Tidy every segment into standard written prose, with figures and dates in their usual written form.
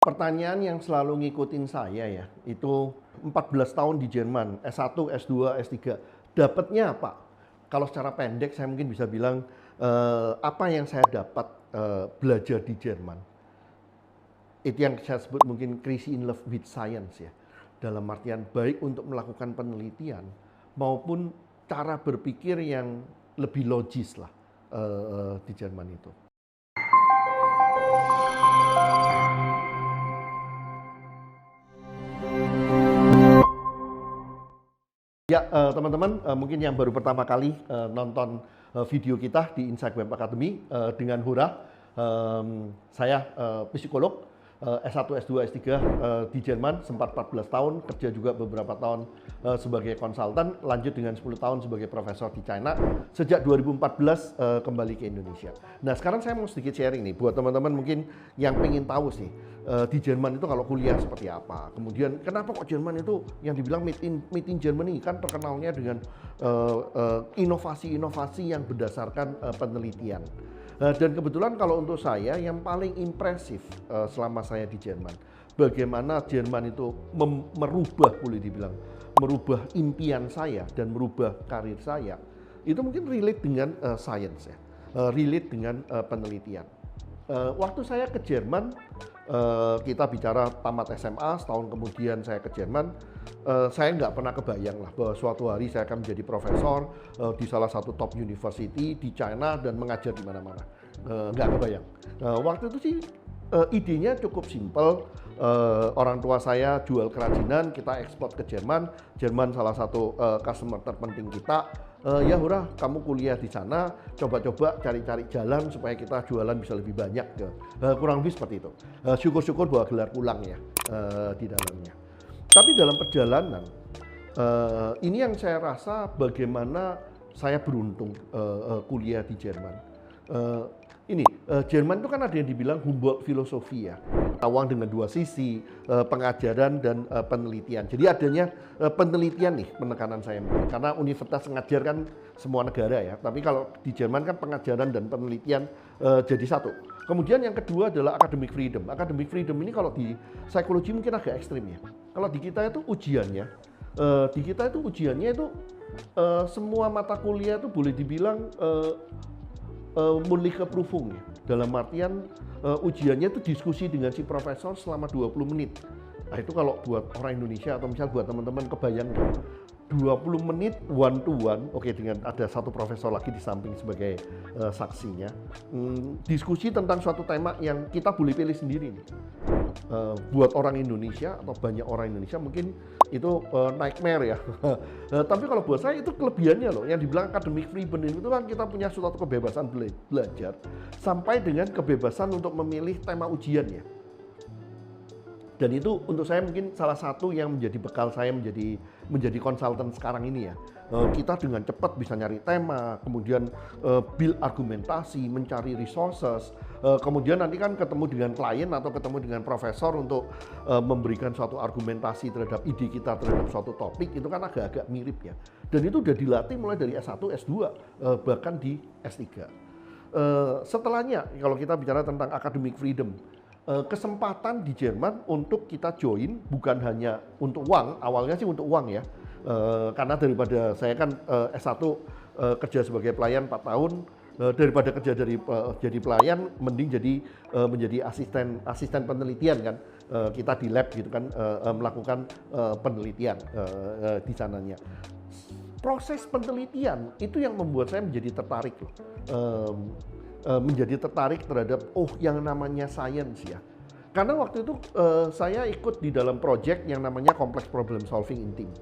Pertanyaan yang selalu ngikutin saya ya, itu 14 tahun di Jerman, S1, S2, S3. Dapatnya apa? Kalau secara pendek saya mungkin bisa bilang, apa yang saya dapat belajar di Jerman. Itu yang saya sebut mungkin crazy in love with science ya. Dalam artian baik untuk melakukan penelitian maupun cara berpikir yang lebih logis lah di Jerman itu. Ya, teman-teman, mungkin yang baru pertama kali nonton video kita di Insight Web Academy dengan Hura, saya psikolog S1, S2, S3 di Jerman, sempat 14 tahun, kerja juga beberapa tahun sebagai konsultan, lanjut dengan 10 tahun sebagai profesor di China, sejak 2014 kembali ke Indonesia. Nah, sekarang saya mau sedikit sharing nih, buat teman-teman mungkin yang pengen tahu sih, di Jerman itu kalau kuliah seperti apa. Kemudian kenapa kok Jerman itu yang dibilang made in Germany, kan terkenalnya dengan inovasi-inovasi yang berdasarkan penelitian. Dan kebetulan kalau untuk saya yang paling impresif selama saya di Jerman, bagaimana Jerman itu merubah, boleh dibilang, merubah impian saya dan merubah karir saya, itu mungkin relate dengan science ya, relate dengan penelitian. Waktu saya ke Jerman, kita bicara tamat SMA, setahun kemudian saya ke Jerman, saya nggak pernah kebayang lah bahwa suatu hari saya akan menjadi profesor di salah satu top university di China dan mengajar di mana-mana. Nggak kebayang. Waktu itu sih idenya cukup simpel. Orang tua saya jual kerajinan, kita ekspor ke Jerman. Jerman salah satu customer terpenting kita. Ya Hura, kamu kuliah di sana, coba-coba cari-cari jalan supaya kita jualan bisa lebih banyak. Kurang lebih seperti itu. Syukur-syukur bawa gelar pulang ya di dalamnya. Tapi dalam perjalanan, ini yang saya rasa bagaimana saya beruntung kuliah di Jerman. Jerman itu kan ada yang dibilang Humboldt filosofi ya, uang dengan dua sisi, pengajaran dan penelitian. Jadi adanya penelitian nih penekanan saya, karena universitas mengajarkan semua negara ya, tapi kalau di Jerman kan pengajaran dan penelitian jadi satu. Kemudian yang kedua adalah academic freedom. Academic freedom ini kalau di psikologi mungkin agak ekstrim ya. Kalau di kita itu ujiannya, semua mata kuliah itu boleh dibilang mundliche Prüfung ya. Dalam artian ujiannya itu diskusi dengan si profesor selama 20 menit. Nah itu kalau buat orang Indonesia atau misal buat teman-teman kebayang 20 menit one to one, oke, dengan ada satu profesor lagi di samping sebagai saksinya, diskusi tentang suatu tema yang kita boleh pilih sendiri nih. Buat orang Indonesia atau banyak orang Indonesia mungkin itu nightmare ya. Tapi kalau buat saya itu kelebihannya loh. Yang dibilang academic freedom itu kan kita punya suatu kebebasan belajar sampai dengan kebebasan untuk memilih tema ujiannya. Dan itu untuk saya mungkin salah satu yang menjadi bekal saya menjadi konsultan sekarang ini ya. Kita dengan cepat bisa nyari tema, kemudian build argumentasi, mencari resources, kemudian nanti kan ketemu dengan klien atau ketemu dengan profesor untuk memberikan suatu argumentasi terhadap ide kita terhadap suatu topik, itu kan agak-agak mirip ya. Dan itu udah dilatih mulai dari S1, S2, bahkan di S3. Setelahnya kalau kita bicara tentang academic freedom, kesempatan di Jerman untuk kita join bukan hanya untuk uang, awalnya sih untuk uang ya, karena daripada saya kan S1 kerja sebagai pelayan 4 tahun, daripada kerja jadi pelayan, mending menjadi asisten penelitian kan, kita di lab gitu kan, melakukan penelitian di sananya. Proses penelitian itu yang membuat saya menjadi tertarik loh. Menjadi tertarik terhadap yang namanya science ya. Karena waktu itu saya ikut di dalam project yang namanya complex problem solving in team.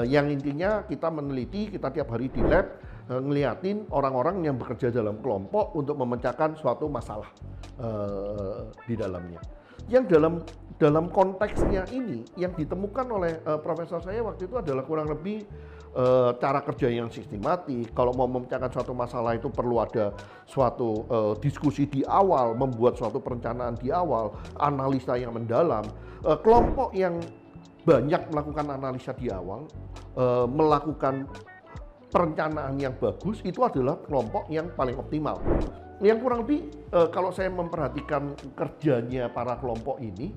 Yang intinya kita meneliti, kita tiap hari di lab ngeliatin orang-orang yang bekerja dalam kelompok untuk memecahkan suatu masalah di dalamnya. Yang dalam konteksnya ini yang ditemukan oleh profesor saya waktu itu adalah kurang lebih cara kerja yang sistematik. Kalau mau memecahkan suatu masalah itu perlu ada suatu diskusi di awal, membuat suatu perencanaan di awal, analisa yang mendalam. Kelompok yang banyak melakukan analisa di awal, melakukan perencanaan yang bagus, itu adalah kelompok yang paling optimal. yang kurang lebih kalau saya memperhatikan kerjanya para kelompok ini,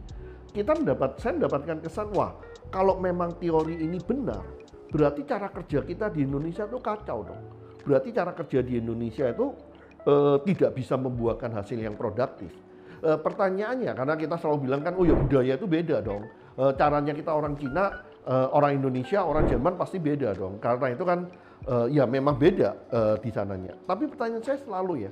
saya mendapatkan kesan, wah kalau memang teori ini benar, berarti cara kerja kita di Indonesia itu kacau dong. Berarti cara kerja di Indonesia itu tidak bisa membuahkan hasil yang produktif. Pertanyaannya, karena kita selalu bilang kan, oh ya budaya itu beda dong. Caranya kita orang Cina, orang Indonesia, orang Jerman pasti beda dong. Karena itu kan ya memang beda di sananya. Tapi pertanyaan saya selalu ya,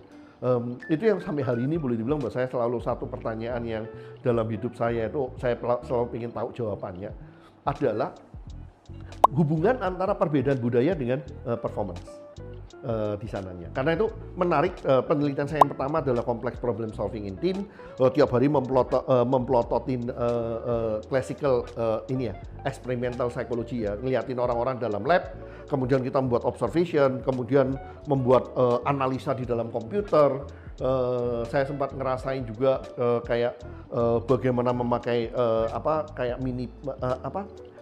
itu yang sampai hari ini boleh dibilang bahwa saya selalu satu pertanyaan yang dalam hidup saya itu saya selalu ingin tahu jawabannya adalah hubungan antara perbedaan budaya dengan performance di sananya. Karena itu menarik, penelitian saya yang pertama adalah complex problem solving in team. Tiap hari memplototin classical ini ya, experimental psychology ya, ngeliatin orang-orang dalam lab, kemudian kita membuat observation, kemudian membuat analisa di dalam komputer. Saya sempat ngerasain juga kayak bagaimana memakai kayak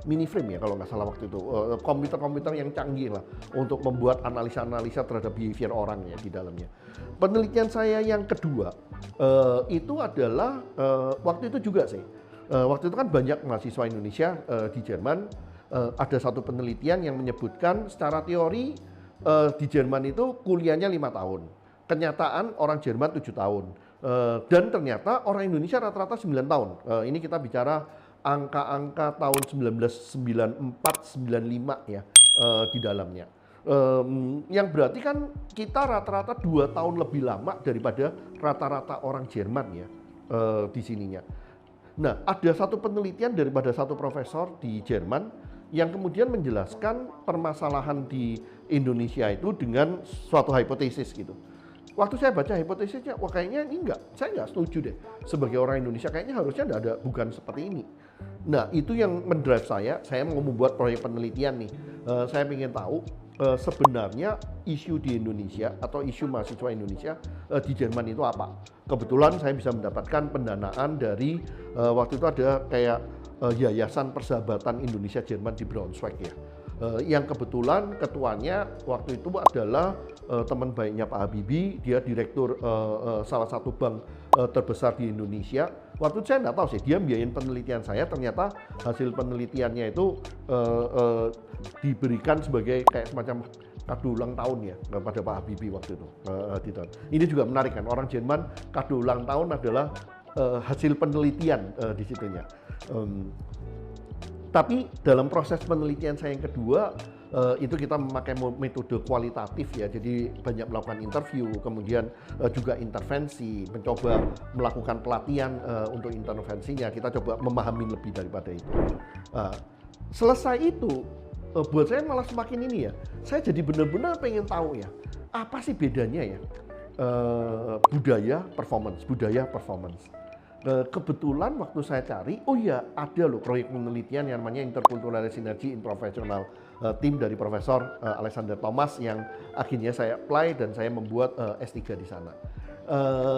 mini frame ya kalau nggak salah waktu itu, komputer-komputer yang canggih lah untuk membuat analisa-analisa terhadap behavior orang ya di dalamnya. Penelitian saya yang kedua itu adalah waktu itu juga sih, waktu itu kan banyak mahasiswa Indonesia di Jerman, ada satu penelitian yang menyebutkan secara teori di Jerman itu kuliahnya 5 tahun, kenyataan orang Jerman 7 tahun, dan ternyata orang Indonesia rata-rata 9 tahun. Ini kita bicara angka-angka tahun 1994-95 ya di dalamnya. Yang berarti kan kita rata-rata 2 tahun lebih lama daripada rata-rata orang Jerman ya di sininya. Nah, ada satu penelitian daripada satu profesor di Jerman yang kemudian menjelaskan permasalahan di Indonesia itu dengan suatu hipotesis gitu. Waktu saya baca hipotesisnya, wah kayaknya ini saya nggak setuju deh. Sebagai orang Indonesia kayaknya harusnya bukan seperti ini. Nah itu yang mendrive saya mau membuat proyek penelitian nih. Saya ingin tahu sebenarnya isu di Indonesia atau isu mahasiswa Indonesia di Jerman itu apa. Kebetulan saya bisa mendapatkan pendanaan dari waktu itu ada kayak Yayasan Persahabatan Indonesia Jerman di Braunschweig ya. Yang kebetulan ketuanya waktu itu adalah teman baiknya Pak Habibie, dia direktur salah satu bank terbesar di Indonesia. Waktu itu saya nggak tahu sih, dia biayain penelitian saya, ternyata hasil penelitiannya itu diberikan sebagai kayak semacam kado ulang tahun ya kepada Pak Habibie waktu itu. Ini juga menarik kan, orang Jerman kado ulang tahun adalah hasil penelitian di situnya. Tapi dalam proses penelitian saya yang kedua, itu kita memakai metode kualitatif ya, jadi banyak melakukan interview, kemudian juga intervensi, mencoba melakukan pelatihan untuk intervensinya, kita coba memahami lebih daripada itu. Selesai itu, buat saya malah semakin ini ya, saya jadi benar-benar pengen tahu ya, apa sih bedanya ya budaya performance. Kebetulan waktu saya cari, oh ya ada loh proyek penelitian yang namanya Intercultural Synergy in Professional Team dari Profesor Alexander Thomas yang akhirnya saya apply dan saya membuat S3 di sana.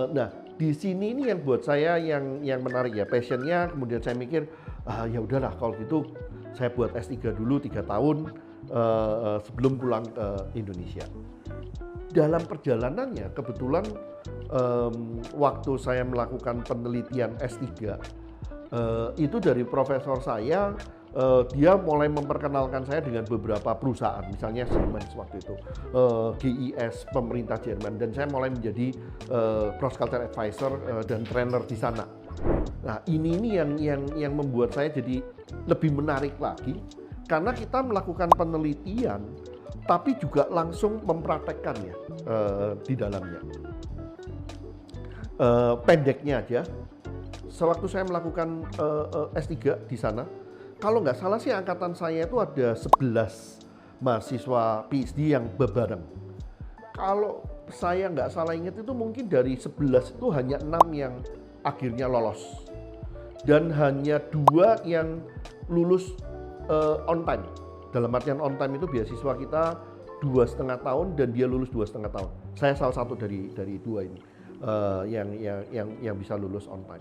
Nah di sini ini yang buat saya yang menarik ya, passionnya. Kemudian saya mikir ya udahlah kalau gitu saya buat S3 dulu 3 tahun sebelum pulang ke Indonesia. Dalam perjalanannya kebetulan waktu saya melakukan penelitian S3 itu dari profesor saya, dia mulai memperkenalkan saya dengan beberapa perusahaan, misalnya Siemens waktu itu, GIS, pemerintah Jerman, dan saya mulai menjadi cross culture advisor dan trainer di sana. Nah ini yang membuat saya jadi lebih menarik lagi, karena kita melakukan penelitian tapi juga langsung mempraktekkannya di dalamnya. Pendeknya aja, sewaktu saya melakukan S3 di sana, kalau nggak salah sih angkatan saya itu ada 11 mahasiswa PhD yang berbareng. Kalau saya nggak salah ingat itu mungkin dari 11 itu hanya 6 yang akhirnya lolos. Dan hanya 2 yang lulus on time. Dalam artian on time itu beasiswa kita 2,5 tahun dan dia lulus 2,5 tahun. Saya salah satu dari 2 ini yang bisa lulus on time.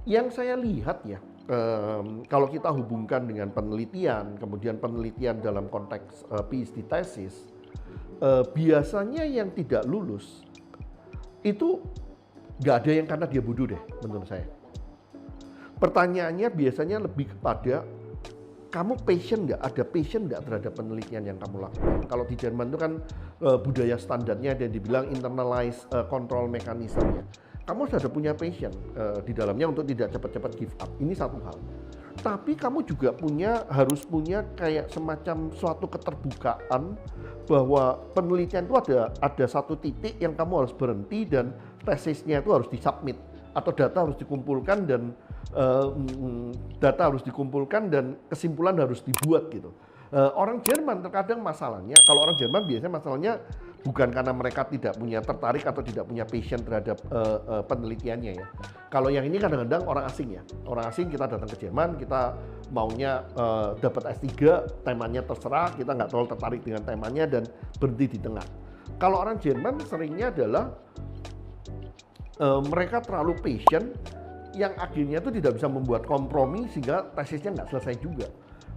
Yang saya lihat ya, kalau kita hubungkan dengan penelitian, kemudian penelitian dalam konteks PhD thesis, biasanya yang tidak lulus itu nggak ada yang karena dia bodoh deh menurut saya. Pertanyaannya biasanya lebih kepada kamu passion nggak, ada passion nggak terhadap penelitian yang kamu lakukan. Kalau di Jerman itu kan budaya standarnya dan dibilang internalized control mechanism-nya. Kamu harus ada punya passion di dalamnya untuk tidak cepat-cepat give up. Ini satu hal. Tapi kamu juga harus punya kayak semacam suatu keterbukaan bahwa penelitian itu ada satu titik yang kamu harus berhenti dan tesisnya itu harus disubmit atau data harus dikumpulkan dan kesimpulan harus dibuat gitu. Orang Jerman terkadang masalahnya, kalau orang Jerman biasanya masalahnya bukan karena mereka tidak punya tertarik atau tidak punya passion terhadap penelitiannya ya. Kalau yang ini kadang-kadang orang asing ya. Orang asing kita datang ke Jerman, kita maunya dapat S3, temanya terserah, kita nggak terlalu tertarik dengan temanya dan berhenti di tengah. Kalau orang Jerman seringnya adalah mereka terlalu passion yang akhirnya itu tidak bisa membuat kompromi sehingga tesisnya nggak selesai juga.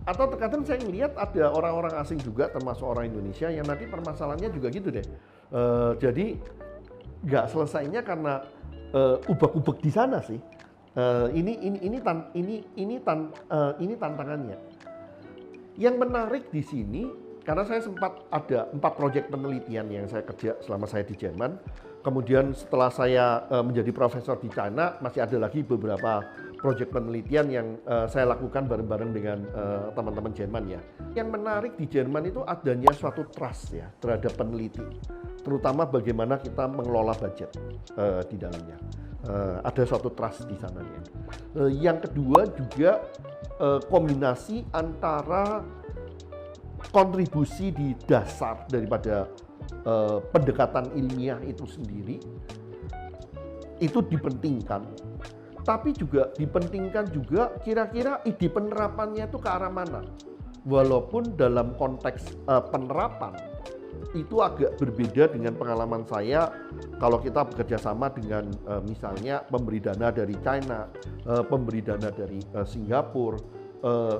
Atau terkadang saya melihat ada orang-orang asing juga termasuk orang Indonesia yang nanti permasalahannya juga gitu deh. Jadi nggak selesainya karena ubek-ubek di sana sih. Ini tantangannya. Yang menarik di sini karena saya sempat ada 4 proyek penelitian yang saya kerja selama saya di Jerman. Kemudian setelah saya menjadi profesor di China, masih ada lagi beberapa proyek penelitian yang saya lakukan bareng-bareng dengan teman-teman Jerman ya. Yang menarik di Jerman itu adanya suatu trust ya terhadap peneliti, terutama bagaimana kita mengelola budget di dalamnya. Ada suatu trust di sananya. Yang kedua juga kombinasi antara kontribusi di dasar daripada pendekatan ilmiah itu sendiri itu dipentingkan, tapi juga dipentingkan juga kira-kira ide penerapannya itu ke arah mana. Walaupun dalam konteks penerapan itu agak berbeda dengan pengalaman saya kalau kita bekerja sama dengan misalnya pemberi dana dari China, pemberi dana dari Singapura,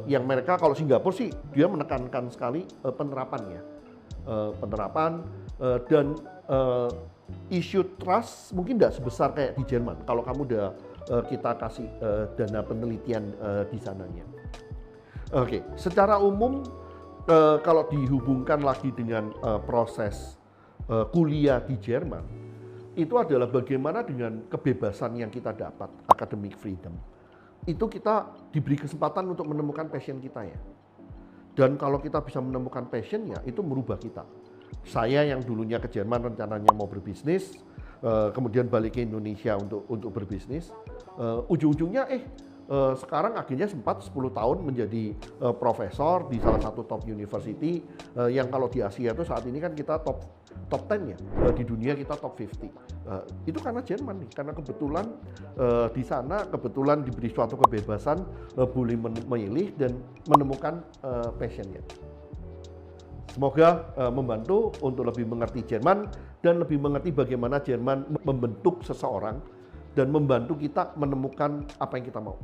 yang mereka kalau Singapura sih dia menekankan sekali penerapannya. Dan isu trust mungkin tidak sebesar kayak di Jerman kalau kamu udah kita kasih dana penelitian di sananya. Oke, secara umum kalau dihubungkan lagi dengan proses kuliah di Jerman, itu adalah bagaimana dengan kebebasan yang kita dapat, academic freedom. Itu kita diberi kesempatan untuk menemukan passion kita ya. Dan kalau kita bisa menemukan passionnya, itu merubah kita. Saya yang dulunya ke Jerman rencananya mau berbisnis, kemudian balik ke Indonesia untuk berbisnis, ujung-ujungnya sekarang akhirnya sempat 10 tahun menjadi profesor di salah satu top university yang kalau di Asia itu saat ini kan kita top 10 ya, di dunia kita top 50. Itu karena Jerman nih, karena kebetulan di sana kebetulan diberi suatu kebebasan boleh memilih dan menemukan passionnya. Semoga membantu untuk lebih mengerti Jerman dan lebih mengerti bagaimana Jerman membentuk seseorang dan membantu kita menemukan apa yang kita mau.